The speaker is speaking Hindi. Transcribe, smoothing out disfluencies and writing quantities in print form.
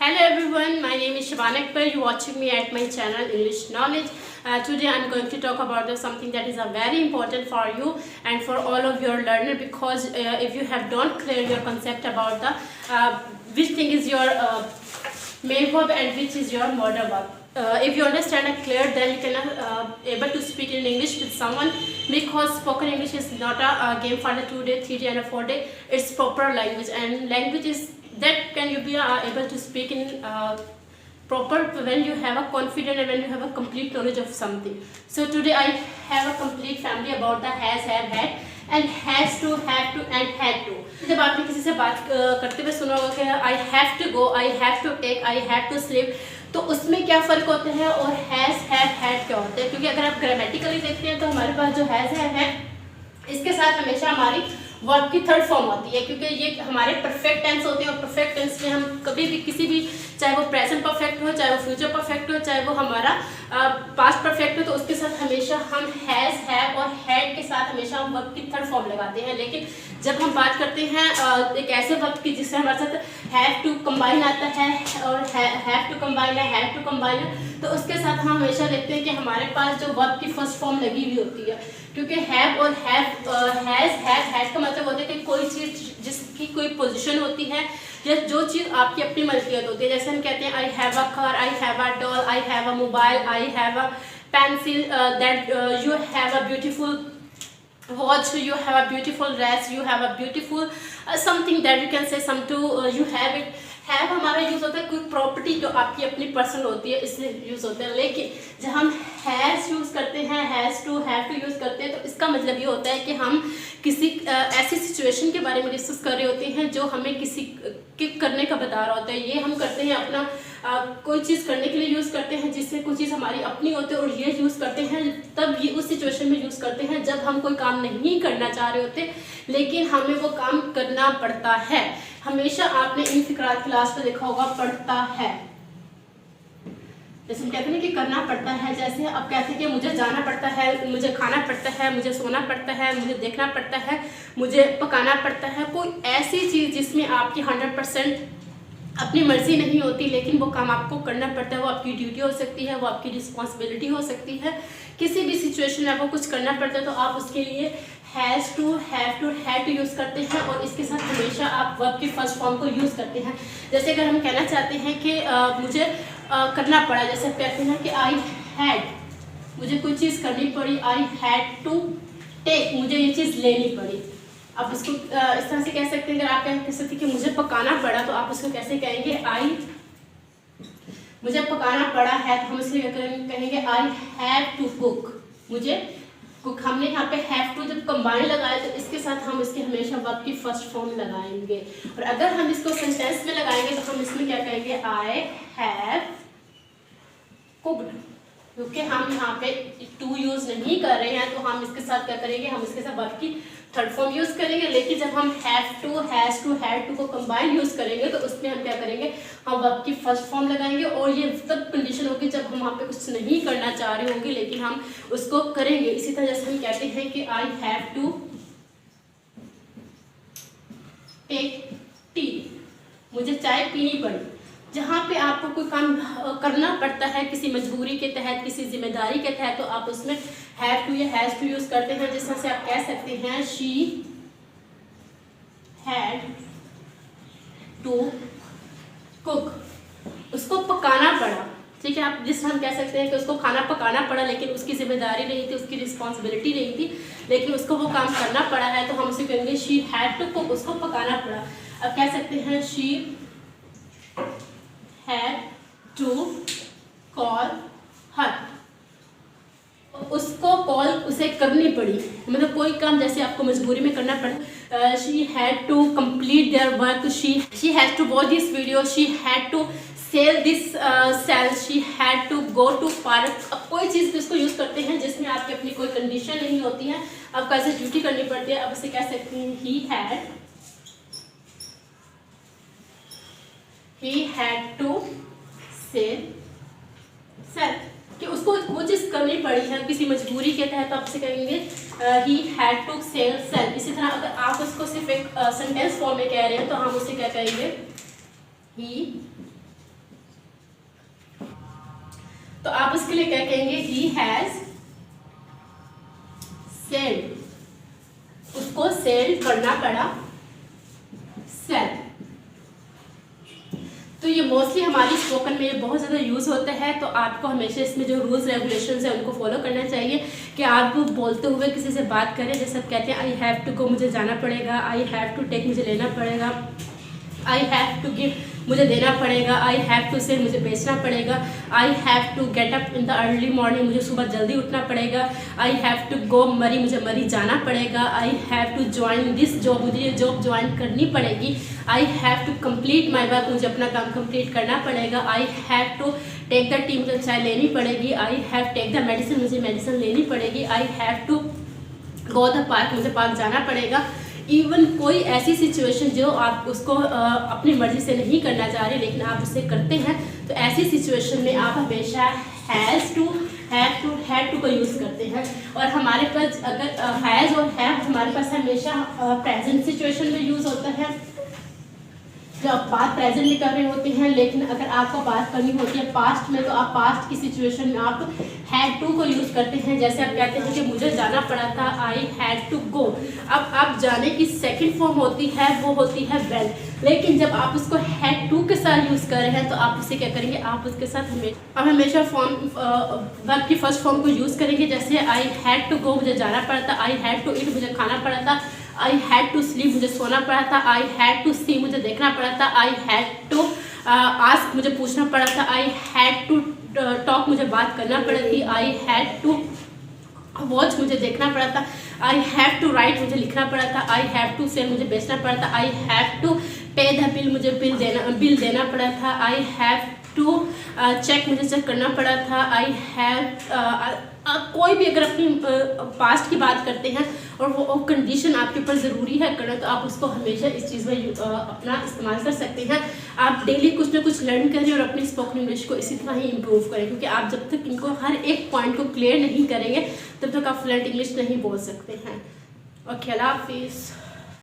Hello everyone, my name is Shabana Akbar. You're watching me at my channel English Knowledge. Today I'm going to talk about something that is very important for you and for all of your learner, because if you have don't clear your concept about the which thing is your main verb and which is your modal verb. If you understand it clear, then you can able to speak in English with someone, because spoken English is not a game for the 2 day, 3 day and a 4 day. It's proper language, and language is that can you be able to speak in proper when you have a confident and when you have a complete knowledge of something. So today I have a complete family about the has, have, had and has to, have to and had to. जब आपने किसी से बात करते हुए सुना होगा कि I have to go, I have to take, I have to sleep, तो उसमें क्या फ़र्क होता है और has, have, had क्या होता है? क्योंकि अगर आप ग्रामेटिकली देखते हैं तो हमारे पास जो has, have, had इसके साथ हमेशा हमारी वर्ब की थर्ड फॉर्म होती है, क्योंकि ये हमारे परफेक्ट टेंस होते हैं और परफेक्ट टेंस में हम कभी भी किसी भी, चाहे वो प्रेजेंट परफेक्ट हो, चाहे वो फ्यूचर परफेक्ट हो, चाहे वो हमारा पास्ट परफेक्ट हो, तो उसके साथ हमेशा हम हैज़, हैव और हैड के साथ हमेशा हम वर्ब की थर्ड फॉर्म लगाते हैं। लेकिन जब हम बात करते हैं एक ऐसे वर्ब की जिससे हमारे साथ हैव टू कंबाइन आता है और हैव टू कंबाइन है, हैव टू कंबाइन है, तो उसके साथ हम हमेशा देखते हैं कि हमारे पास जो वर्ब की फर्स्ट फॉर्म लगी हुई होती है, क्योंकि हैव और हैज़, हैड का मतलब होता है कि कोई चीज़ जिसकी कोई पोजीशन होती है या जो चीज़ आपकी अपनी मलकियत होती है। जैसे हम कहते हैं I have a car, I have a doll, I have a mobile, I have a pencil, that you have a beautiful watch, you have a beautiful dress, you have a beautiful something that you can say some to you have it. Have हमारा यूज़ होता है कोई प्रॉपर्टी जो आपकी अपनी पर्सनल होती है, इसलिए यूज़ होता है। लेकिन जब हम हैज़ यूज़ करते हैं, has to, have to use करते हैं, तो इसका मतलब ये होता है कि हम किसी ऐसी सिचुएशन के बारे में डिस्कस कर रहे होते हैं जो हमें किसी के करने का बता रहा होता है। ये हम करते हैं अपना कोई चीज़ करने के लिए यूज़ करते हैं जिससे कोई चीज़ हमारी अपनी होती है, और ये यूज़ करते हैं तब ये उस सिचुएशन में यूज़ करते हैं जब हम कोई काम नहीं करना चाह रहे होते लेकिन हमें वो काम करना पड़ता है। हमेशा आपने इन फिक्रात क्लास में देखा होगा पढ़ता है, जैसे हम कहते हैं कि करना पड़ता है। जैसे अब कहते हैं कि मुझे जाना पड़ता है, मुझे खाना पड़ता है, मुझे सोना पड़ता है, मुझे देखना पड़ता है, मुझे पकाना पड़ता है। कोई ऐसी चीज़ जिसमें आपकी 100% अपनी मर्जी नहीं होती लेकिन वो काम आपको करना पड़ता है, वो आपकी ड्यूटी हो सकती है, वो आपकी रिस्पॉन्सिबिलिटी हो सकती है। किसी भी सिचुएशन में आपको कुछ करना पड़ता है तो आप उसके लिए has to, have to, had to use करते हैं, और इसके साथ हमेशा आप वर्ब की फर्स्ट फॉर्म को यूज़ करते हैं। जैसे अगर हम कहना चाहते हैं कि मुझे करना पड़ा, जैसे कहते हैं कि आई हैड, मुझे कोई चीज़ करनी पड़ी, आई हैड टू टेक, मुझे ये चीज़ लेनी पड़ी। आप इसको इस तरह से कह सकते हैं। अगर आप कह सकते हैं कि मुझे पकाना पड़ा, तो आप उसको कैसे कहेंगे? आई, मुझे पकाना पड़ा है तो हम इसलिए कहेंगे आई हैव टू कुक, मुझे कुक। हमने यहाँ पे हैव टू जब कंबाइन लगाया तो इसके साथ हम इसके हमेशा वर्ब की फर्स्ट फॉर्म लगाएंगे। और अगर हम इसको सेंटेंस में लगाएंगे तो हम इसमें क्या कहेंगे? I have cooked. क्योंकि हम यहाँ पे टू यूज़ नहीं कर रहे हैं तो हम इसके साथ क्या करेंगे? हम इसके साथ वर्ब की थर्ड फॉर्म यूज़ करेंगे। लेकिन जब हम have to, has to, had to को कंबाइन यूज़ करेंगे तो उसमें हम क्या करेंगे? हम वर्ब की फर्स्ट फॉर्म लगाएंगे, और ये तब कंडीशन होगी जब हम वहाँ पे कुछ नहीं करना चाह रहे होंगे लेकिन हम उसको करेंगे। इसी तरह जैसे हम कहते हैं कि I have to take tea, मुझे चाय पीनी पड़ी। जहाँ पे आपको कोई काम करना पड़ता है किसी मजबूरी के तहत, किसी जिम्मेदारी के तहत, तो आप उसमें हैव टू या हैज़ टू यूज़ करते हैं। जिस तरह से आप कह सकते हैं शी हैड टू कुक, उसको पकाना पड़ा। ठीक है, आप जिस तरह हम कह सकते हैं कि उसको खाना पकाना पड़ा लेकिन उसकी जिम्मेदारी नहीं थी, उसकी रिस्पॉन्सिबिलिटी नहीं थी, लेकिन उसको वो काम करना पड़ा है, तो हम उसे कहेंगे शी हैड टू कुक, उसको पकाना पड़ा। अब कह सकते हैं she had to call her, उसको कॉल उसे करनी पड़ी। मतलब कोई काम जैसे आपको मजबूरी में करना पड़ा, she had to complete their work, she has to watch this video, she had to sell this sell, she had to go to park। अब कोई चीज़ इसको यूज़ करते हैं जिसमें आपकी अपनी कोई कंडीशन नहीं होती है, आपको ऐसे ड्यूटी करनी पड़ती है। अब उसे कह सकते हैं he had to sell, कि उसको वो चीज़ करनी पड़ी है किसी मजबूरी के तहत, तो आप उसे कहेंगे he had to sell। इसी तरह अगर आप उसको सिर्फ एक सेंटेंस फॉर्म में कह रहे हैं तो हम उसे क्या कहेंगे? he इसके लिए क्या कहेंगे, ही हैज सेल्ड, उसको सेल करना पड़ा, सेल। तो ये मोस्टली हमारी स्पोकन में बहुत ज़्यादा यूज़ होता है। तो आपको हमेशा इसमें जो रूल्स रेगुलेशंस है उनको फॉलो करना चाहिए कि आप बोलते हुए किसी से बात करें, जैसे आप कहते हैं आई हैव टू गो, मुझे जाना पड़ेगा, आई हैव टू टेक, मुझे लेना पड़ेगा, आई हैव टू गिव, मुझे देना पड़ेगा, आई हैव टू सेल, मुझे बेचना पड़ेगा, I have to get up in the early morning, मुझे सुबह जल्दी उठना पड़ेगा, आई हैव टू गो मरी, मुझे मरी जाना पड़ेगा, I have to join this job, मुझे ये जॉब ज्वाइन करनी पड़ेगी, I have to complete my work, मुझे अपना काम कंप्लीट करना पड़ेगा, I have to take the tea, मुझे चाय लेनी पड़ेगी, I have take the medicine, मुझे मेडिसिन लेनी पड़ेगी, I have to go the park, मुझे पार्क जाना पड़ेगा। इवन कोई ऐसी सिचुएशन जो आप उसको अपनी मर्जी से नहीं करना चाह रहे लेकिन आप उसे करते हैं, तो ऐसी सिचुएशन में आप हमेशा has to, have to, had to का यूज़ करते हैं। और हमारे पास अगर हैज़ और हैव हमारे पास हमेशा प्रेजेंट सिचुएशन में यूज़ होता है, जो आप बात प्रेजेंट में कर रहे होते हैं। लेकिन अगर आपको बात करनी होती है पास्ट में, तो आप पास्ट की सिचुएशन में आप हैड टू को यूज़ करते हैं। जैसे आप कहते हैं कि मुझे जाना पड़ा था, आई हैड टू गो। अब आप जाने की सेकंड फॉर्म होती है, वो होती है वेन। लेकिन जब आप उसको हैड टू के साथ यूज़ कर रहे हैं तो आप उसे क्या करेंगे, आप उसके साथ हमेशा फॉर्म वर्ब की फर्स्ट फॉर्म को यूज़ करेंगे। जैसे आई हैड टू गो, मुझे जाना पड़ा था, आई हैड टू ईट, मुझे खाना पड़ा था, आई हैड टू स्लीप, मुझे सोना पड़ा था, आई हैड टू सी, मुझे देखना पड़ा था, आई हैड टू आस्क, मुझे पूछना पड़ा था, आई हैड टू टॉक, मुझे बात करना पड़ी थी, आई हैड टू वॉच, मुझे देखना पड़ा था, आई हैव टू राइट, मुझे लिखना पड़ा था, आई हैव टू सेल, मुझे बेचना पड़ा था, आई हैव टू पे द बिल, मुझे बिल देना पड़ा था, आई हैव टू चेक, मुझे चेक करना पड़ा था, आई हैव कोई भी अगर अपनी पास्ट की बात करते हैं और वो कंडीशन आपके ऊपर ज़रूरी है करना, तो आप उसको हमेशा इस चीज़ में अपना इस्तेमाल कर सकते हैं। आप डेली कुछ ना कुछ लर्न करें और अपनी स्पोकन इंग्लिश को इसी तरह ही इम्प्रूव करें, क्योंकि आप जब तक इनको हर एक पॉइंट को क्लियर नहीं करेंगे तब तक आप फ्लुएंट इंग्लिश नहीं बोल सकते हैं। ओके, अल्लाह हाफिज़।